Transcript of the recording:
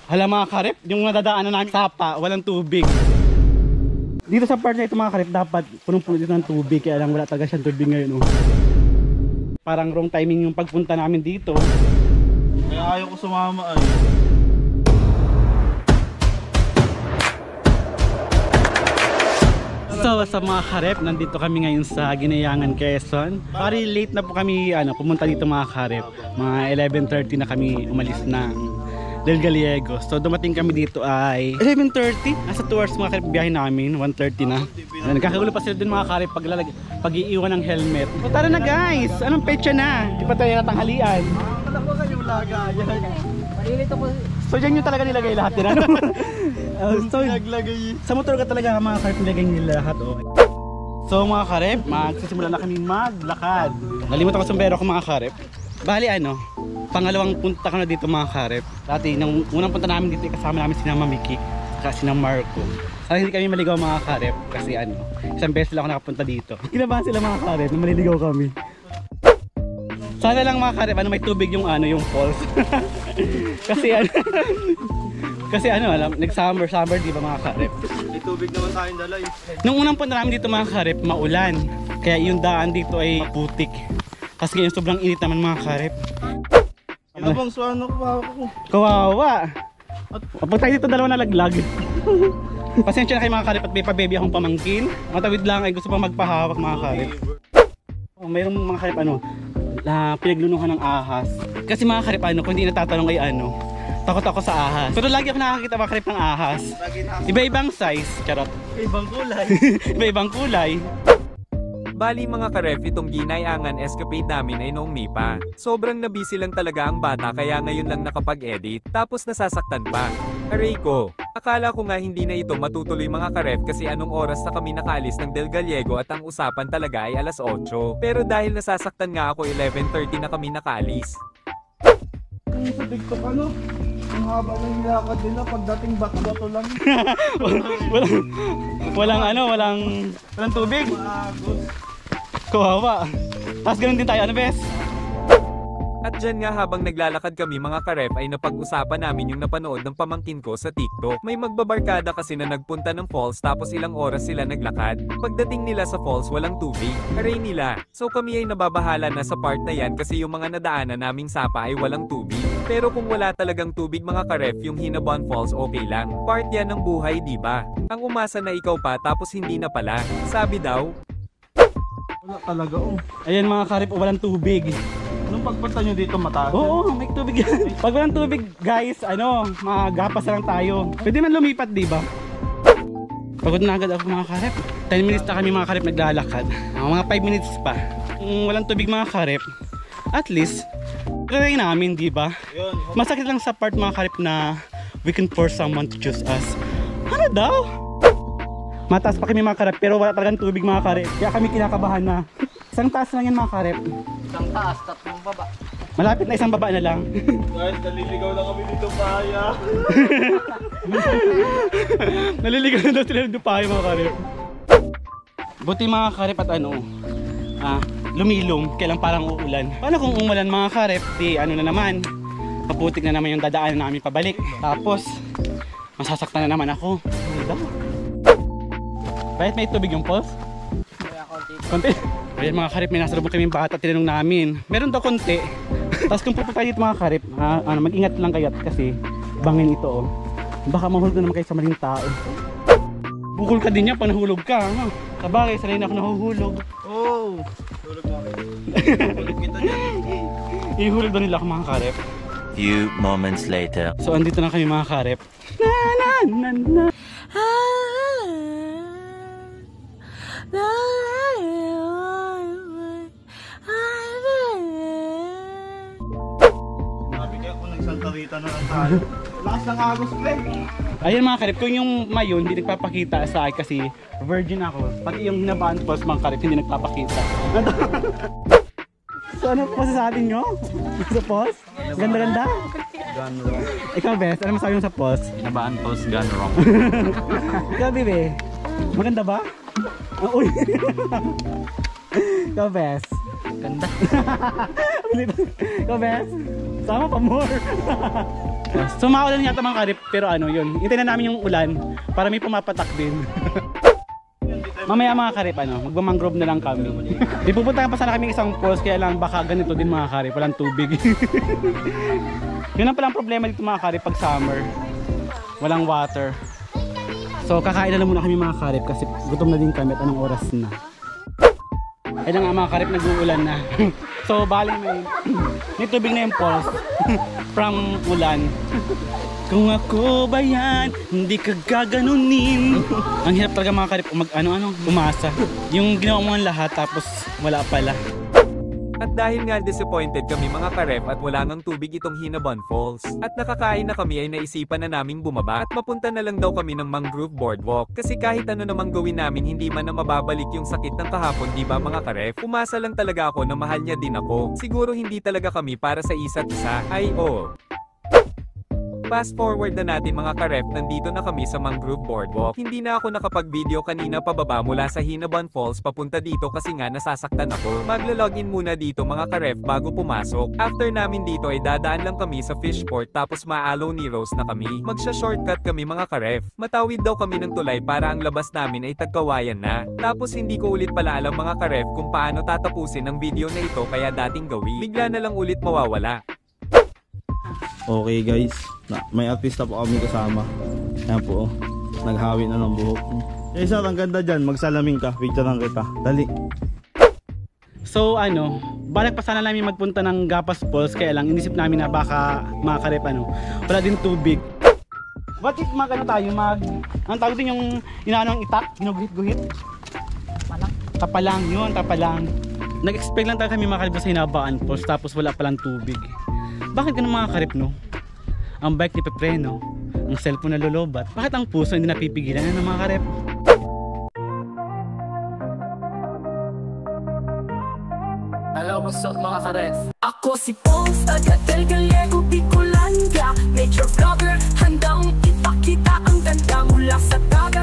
Hala mga karip, yung nadadaanan namin sapa, walang tubig. Dito sa part na ito mga karip, dapat punong-puno dito ng tubig. Kaya lang wala talaga siyang tubig ngayon. Parang wrong timing yung pagpunta namin dito. Kaya ayaw ko sumama ay. So sa mga karep, nandito kami ngayon sa Ginayangan, Quezon. Pari late na po kami pumunta dito mga karep. Mga 11:30 na kami umalis ng Del Gallegos. So dumating kami dito ay 11:30. Nasa 2 hours mga karep biyahe namin, 1:30 na. Nagkakagulo pa sila din mga karep pag-iiwan ng helmet. So tara na guys, anong petsa na? Di pa tayo natanghalian. Ako kayong lagayan. Malinit ako. So dyan yung talaga nilagay lahat din so, Naglagay. sa motor ka talaga mga karep nilagay nila lahat So mga karep, magsisimula na kami maglakad. Nalimutan ko sombrero ko mga karep. Bali pangalawang punta ko na dito mga karep. Dati nung unang punta namin dito kasama namin si Mama Miki kasi si Marco. Sana hindi kami maligaw mga karep kasi isang beses lang ako nakapunta dito. Kinabahan sila mga karep na maliligaw kami. Sana lang mga karep may tubig yung yung falls. kasi kasi nag-summer di ba mga karep? May tubig naman tayong dala eh. Nung unang punta namin dito mga karep, maulan. Kaya yung daan dito ay putik. Kasi ngayon sobrang init naman mga karep. Abang suwano ko ako. Kawawa. Pag tayo dito dalawa nalaglag. Pasensya na kayo mga karep at may pa-baby akong pamangkin. Matawid lang ay gusto pang magpahawak mga karep. Mayroong mga karep pinaglunuhan ng ahas. Kasi mga karep kung hindi natatanong ay takot ako sa ahas. Pero lagi ako nakakita mga karep ng ahas. Iba-ibang size, charot. Ibang kulay. Iba-ibang kulay. Bali mga karef, itong ginayangan escapade namin ay noong May pa. Sobrang nabisi lang talaga ang bata kaya ngayon lang nakapag-edit, tapos nasasaktan pa. Aray ko, akala ko nga hindi na ito matutuloy mga karef kasi anong oras na kami nakaalis ng Del Gallego at ang usapan talaga ay alas 8. Pero dahil nasasaktan nga ako 11:30 na kami nakaalis. Sa TikTok ang haba ng nilakad nila pagdating bato-bato lang. walang tubig. Maagos. Kawawa. Tapos ganun din tayo, bes? At dyan nga habang naglalakad kami mga karef ay napag-usapan namin yung napanood ng pamangkin ko sa TikTok. May magbabarkada kasi na nagpunta ng falls tapos ilang oras sila naglakad. Pagdating nila sa falls walang tubig. Aray nila. So kami ay nababahala na sa part na yan kasi yung mga nadaanan naming sapa ay walang tubig. Pero kung wala talagang tubig mga karef yung Hinabon Falls okay lang. Part yan ng buhay diba? Ang umasa na ikaw pa tapos hindi na pala. Sabi daw. Wala talaga Ayan mga karep, walang tubig. Anong pagpunta nyo dito mataas? Oo, may tubig yan. Pag walang tubig guys, magapas lang tayo. Pwede man lumipat diba? Pagod na agad ako mga karep. 10 minutes na kami mga karep naglalakad. Mga 5 minutes pa. Kung walang tubig mga karep, at least try namin diba? Masakit lang sa part mga karep na we can force someone to choose us. Ano daw? Mataas pa kami mga karep pero wala talagang tubig mga karep. Kaya kami kinakabahan na. Isang taas lang yan mga karep. Isang taas, tatlong baba. Malapit na isang baba na lang. Guys, naliligaw na kami dito kaya. Naliligaw na daw sila ng dupayo mga karep. Buti mga karep at lumilom, kailang parang uulan. Paano kung umulan mga karep, di na naman, kaputik na naman yung dadaanan namin pabalik. Tapos, masasaktan na naman ako. Ano daw? Bakit may tubig yung falls? Kaya Konti? konti. Ayan mga karip, may nasa lubong kaming bata, tinanong namin. Meron daw konti. Tapos kung pupunta dito mga karip, mag-ingat lang kayo kasi bangin ito Baka mahulog na naman kayo sa maling tao. Bukol ka din yan pag nahulog ka. Sabagay, sanay na ako nahuhulog. Oh! Tulog na kayo. Tulog kita dyan. Ihulog na nila ako mga karip. Few moments later. So andito na kami mga karip. Sabi kaya kung nagsaltarita na lang tayo. Lakas ng agos pre. Ayan mga karip, kung yung mayon hindi nagpapakita sa akin kasi virgin ako. Pati yung Hinabon Falls mga karip hindi nagpapakita. So ano po sa atin nyo? Sa post? Ganda-ganda? Gone wrong. Ikaw best, ano masabi mo sa post? Hinabon Falls gone wrong. Ikaw bibi, maganda ba? Uy! Ikaw best. Ganda. Ikaw best. Sama pa more. So maulan yata mga karip, pero ano yun, hintayin na namin yung ulan para may pumapatak din. Mamaya mga karip, magmamangrove na lang kami. Di pupuntahan pa sana kami isang falls, kaya lang baka ganito din mga karip, walang tubig. Yun ang palang problema dito mga karip pag summer. Walang water. So kakain na lang muna kami mga karip kasi gutom na din kami at anong oras na. Ayun nga mga karip, nag-uulan na. So bali may tubig na yung falls from ulan. Kung ako ba yan, hindi ka gaganunin. Ang hirap talaga mga karip, umasa. Yung ginawa mo ang lahat tapos wala pala. At dahil nga disappointed kami mga karep at wala ngang tubig itong Hinabon Falls, at nakakain na kami ay naisipan na naming bumaba at mapunta na lang daw kami ng Mangrove Boardwalk. Kasi kahit ano namang gawin namin hindi man na mababalik yung sakit ng kahapon, di ba mga karep? Umasa lang talaga ako na mahal niya din ako. Siguro hindi talaga kami para sa isa't isa. Ay oo. Fast forward na natin mga karep, nandito na kami sa Mangrove Boardwalk. Hindi na ako nakapag-video kanina pababa mula sa Hinabon Falls papunta dito kasi nga nasasaktan ako. Maglo-login muna dito mga karep bago pumasok. After namin dito ay dadaan lang kami sa Fishport tapos maalaw ni Rose na kami. Magsha-shortcut kami mga karep. Matawid daw kami ng tulay para ang labas namin ay Tagkawayan na. Tapos hindi ko ulit pala alam mga karep kung paano tatapusin ang video na ito kaya dating gawin. Bigla na lang ulit mawawala. Okay guys, may artista po kami kasama. Ayan po, naghawi na ng buhok. Eh sir, ang ganda dyan, magsalamin ka, picturean kita. Dali. So balak pa sana namin magpunta ng Gapas Falls, kaya lang inisip namin na baka mga karip wala din tubig. What if tayo, ang tawag din yung inaanong itak, ginuguhit-guhit? Tapalang, yun, tapalang. Nag-expect lang tayo kami mga karip sa Hinabon Falls tapos wala palang tubig. Bakit ganun mga karip Ang bike ni pepreno, ang cellphone na lolobat. Bakit ang puso hindi napipigilan mga karip? Hello, what's up mga karep? Ako si Pons, taga Del Gallego, Bicolanga. Nature vlogger, handang ipakita ang ganda mula sa tabi.